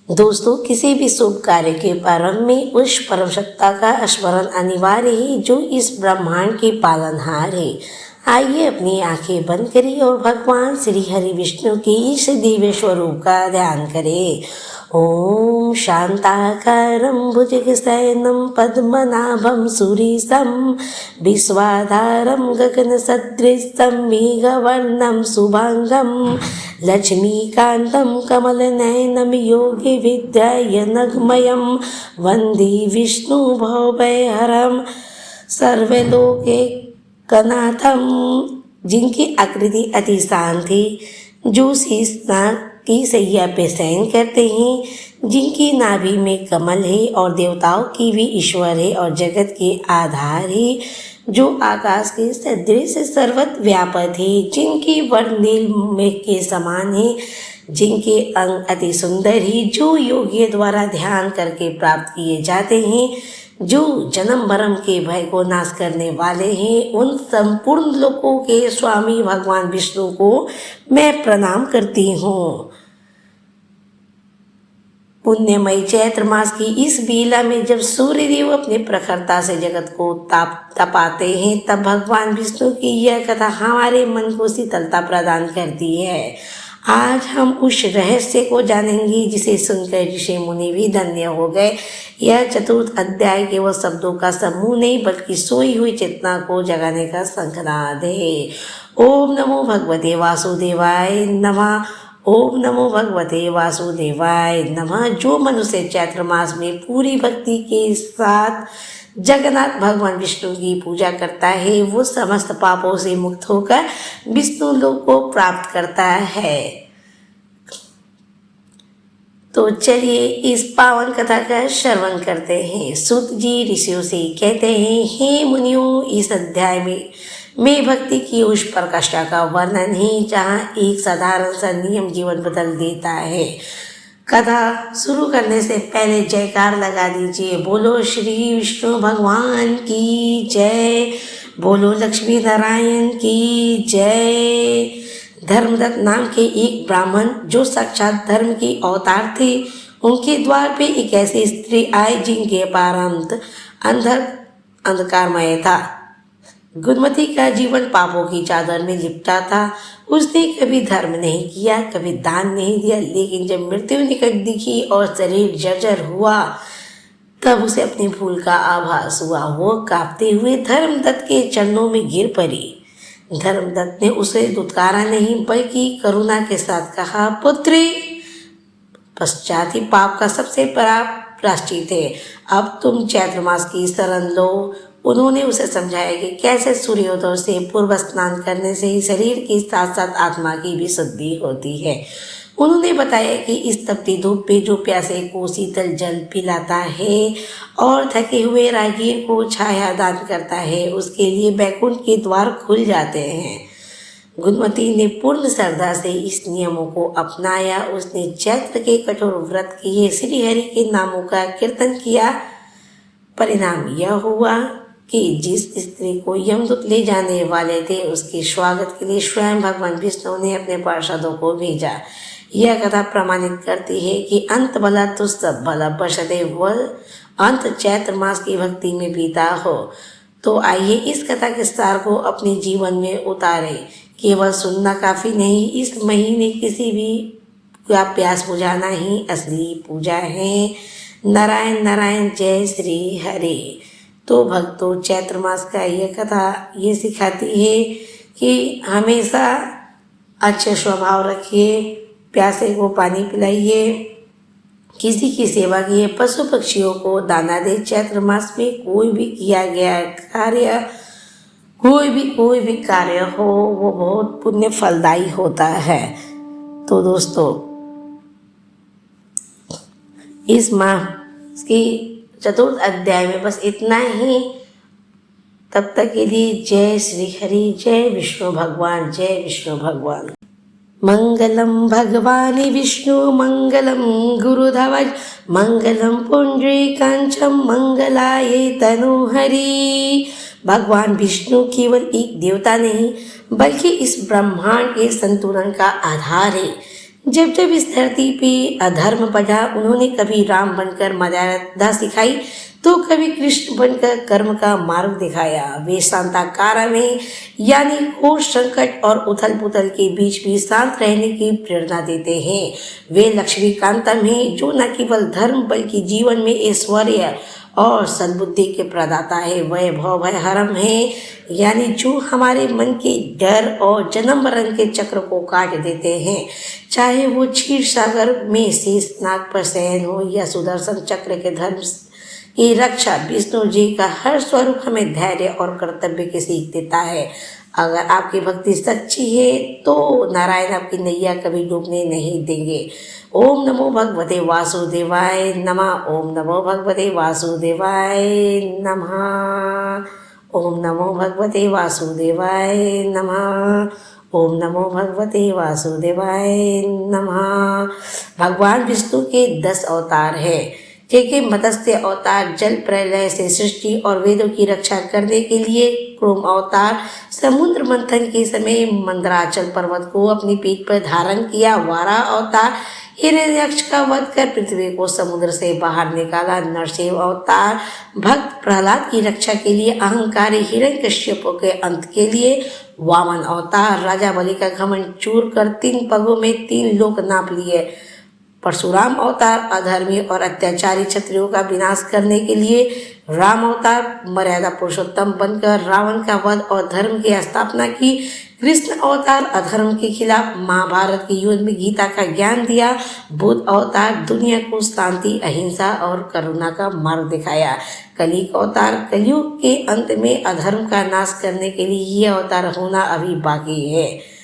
दोस्तों, किसी भी शुभ कार्य के प्रारंभ में उस परम सत्ता का स्मरण अनिवार्य है जो इस ब्रह्मांड के पालनहार है। आइए अपनी आंखें बंद करिए और भगवान श्री हरि विष्णु के इस दिव्य स्वरूप का ध्यान करें। ओम शांताकारं भुजगशयनं पद्मनाभं सुरेशं विश्वाधारं गगनसदृशं मेघवर्णं शुभांगं लक्ष्मीकान्तं कमलनयनं योगिविद्यायनगमयं वन्दे विष्णुभवभयहरं सर्वलोकैकनाथं। जिनकी आकृति अति शांत है, जो शीशनाग की सैया पे शयन करते हैं, जिनकी नाभि में कमल है और देवताओं की भी ईश्वर है और जगत के आधार है, जो आकाश के सदृश सर्वत्र व्यापक है, जिनकी वर्ण नील मेघ के समान है, जिनके अंग अति सुंदर है, जो योगियों द्वारा ध्यान करके प्राप्त किए जाते हैं, जो जन्म मरण के भय को नाश करने वाले हैं, उन संपूर्ण लोकों के स्वामी भगवान विष्णु को मैं प्रणाम करती हूँ। पुण्यमयी चैत्र मास की इस बेला में जब सूर्यदेव अपने प्रखरता से जगत को तपाते हैं, तब भगवान विष्णु की यह कथा हमारे मन को शीतलता प्रदान करती है। आज हम उस रहस्य को जानेंगे जिसे सुनकर ऋषि मुनि भी धन्य हो गए। यह चतुर्थ अध्याय केवल शब्दों का समूह नहीं बल्कि सोई हुई चेतना को जगाने का शंखनाद है। ओम नमो भगवते वासुदेवाय नमः। ओम नमो भगवते वासुदेवाय नमः। जो मनुष्य चैत्र मास में पूरी भक्ति के साथ जगन्नाथ भगवान विष्णु की पूजा करता है, वो समस्त पापों से मुक्त होकर विष्णु लोक को प्राप्त करता है। तो चलिए इस पावन कथा का श्रवण करते हैं। सूत जी ऋषियों से कहते हैं, हे मुनियों, इस अध्याय में भक्ति की उस प्रकाष्ठा का वर्णन है जहाँ एक साधारण सा नियम जीवन बदल देता है। कथा शुरू करने से पहले जयकार लगा दीजिए। बोलो श्री विष्णु भगवान की जय, बोलो लक्ष्मी नारायण की जय। धर्मदत्त नाम के एक ब्राह्मण जो साक्षात धर्म के अवतार थे, उनके द्वार पे एक ऐसी स्त्री आई जिनके प्रारंभ अंधकारमय था। गुणमती का जीवन पापों की चादर में लिपटा था। उसने कभी धर्म नहीं किया, कभी दान नहीं दिया, लेकिन जब मृत्यु निकट दिखी और शरीर जर्जर हुआ, तब उसे अपनी भूल का आभास हुआ। वो कांपते हुए धर्मदत्त के चरणों में गिर पड़ी। धर्मदत्त ने उसे दुत्कारा नहीं बल्कि करुणा के साथ कहा, पुत्री, पश्चात ही पाप का सबसे बड़ा प्रायश्चित है। अब तुम चैत्र मास की शरण लो। उन्होंने उसे समझाया कि कैसे सूर्योदय से पूर्व स्नान करने से ही शरीर के साथ साथ आत्मा की भी शुद्धि होती है। उन्होंने बताया कि इस तपती धूप पे जो प्यासे को शीतल जल पिलाता है और थके हुए राहगीर को छाया दान करता है, उसके लिए बैकुंठ के द्वार खुल जाते हैं। गुणमती ने पूर्ण श्रद्धा से इस नियमों को अपनाया। उसने चैत्र के कठोर व्रत किए, श्री हरि के नामों का कीर्तन किया। परिणाम यह हुआ कि जिस स्त्री को यमदूत ले जाने वाले थे, उसके स्वागत के लिए स्वयं भगवान विष्णु ने अपने पार्षदों को भेजा। यह कथा प्रमाणित करती है कि अंत भला तो सब भला, बशर्ते वह अंत चैत्र मास की भक्ति में बीता हो। तो आइए इस कथा के सार को अपने जीवन में उतारे। केवल सुनना काफी नहीं, इस महीने किसी भी का प्यास बुझाना ही असली पूजा है। नारायण नारायण, जय श्री हरि। तो भक्तों, चैत्र मास का यह कथा ये सिखाती है कि हमेशा अच्छे स्वभाव रखिए, प्यासे को पानी पिलाइए, किसी की सेवा कीजिए, पशु पक्षियों को दाना दे। चैत्र मास में कोई भी किया गया कार्य, कोई भी कार्य हो, वो बहुत पुण्य फलदायी होता है। तो दोस्तों, इस माह की चतुर्थ अध्याय में बस इतना ही। तब तक के लिए जय श्री हरि, जय विष्णु भगवान, जय विष्णु भगवान। मंगलम भगवान विष्णु, मंगलम गुरुधवज, मंगलम पुंडरीकाक्षं, मंगलाय तनोहरि। भगवान विष्णु केवल एक देवता नहीं बल्कि इस ब्रह्मांड के संतुलन का आधार है। जब जब इस धरती पे अधर्म बढ़ा, उन्होंने कभी राम बनकर मर्यादा सिखाई तो कभी कृष्ण बनकर कर्म का मार्ग दिखाया। वे शांताकारा में यानी घोर संकट और उथल पुथल के बीच भी शांत रहने की प्रेरणा देते हैं। वे लक्ष्मीकांतम हैं जो न केवल धर्म बल्कि जीवन में ऐश्वर्य और सद्बुद्धि के प्रदाता है। वैभव भयहरम है यानी जो हमारे मन के डर और जन्म मरण के चक्र को काट देते हैं। चाहे वो क्षीर सागर में शेष नाग पर शयन हो या सुदर्शन चक्र के धर्म की रक्षा, विष्णु जी का हर स्वरूप हमें धैर्य और कर्तव्य की सीख देता है। अगर आपकी भक्ति सच्ची है तो नारायण आपकी नैया कभी डूबने नहीं देंगे। ओम नमो भगवते वासुदेवाय नमः। ओम नमो भगवते वासुदेवाय नमः। ओम नमो भगवते वासुदेवाय नमः। ओम नमो भगवते वासुदेवाय नमः। भगवान विष्णु के 10 अवतार हैं। के मत्स्य अवतार जल प्रलय से सृष्टि और वेदों की रक्षा करने के लिए, क्रोम अवतार समुद्र मंथन के समय मंदराचल पर्वत को अपनी पीठ पर धारण किया, वारा अवतार हिरण्यक्ष का वध कर पृथ्वी को समुद्र से बाहर निकाला, नरसिंह अवतार भक्त प्रहलाद की रक्षा के लिए, अहंकारी हिरण्यकश्यप के अंत के लिए, वामन अवतार राजा बलि का घमंड चूर कर 3 पगों में 3 लोक नाप लिए, परशुराम अवतार अधर्मी और अत्याचारी क्षत्रियों का विनाश करने के लिए, राम अवतार मर्यादा पुरुषोत्तम बनकर रावण का वध और धर्म की स्थापना की, कृष्ण अवतार अधर्म के खिलाफ महाभारत के युद्ध में गीता का ज्ञान दिया, बुद्ध अवतार दुनिया को शांति अहिंसा और करुणा का मार्ग दिखाया, कलियुग अवतार कलयुग के अंत में अधर्म का नाश करने के लिए यह अवतार होना अभी बाकी है।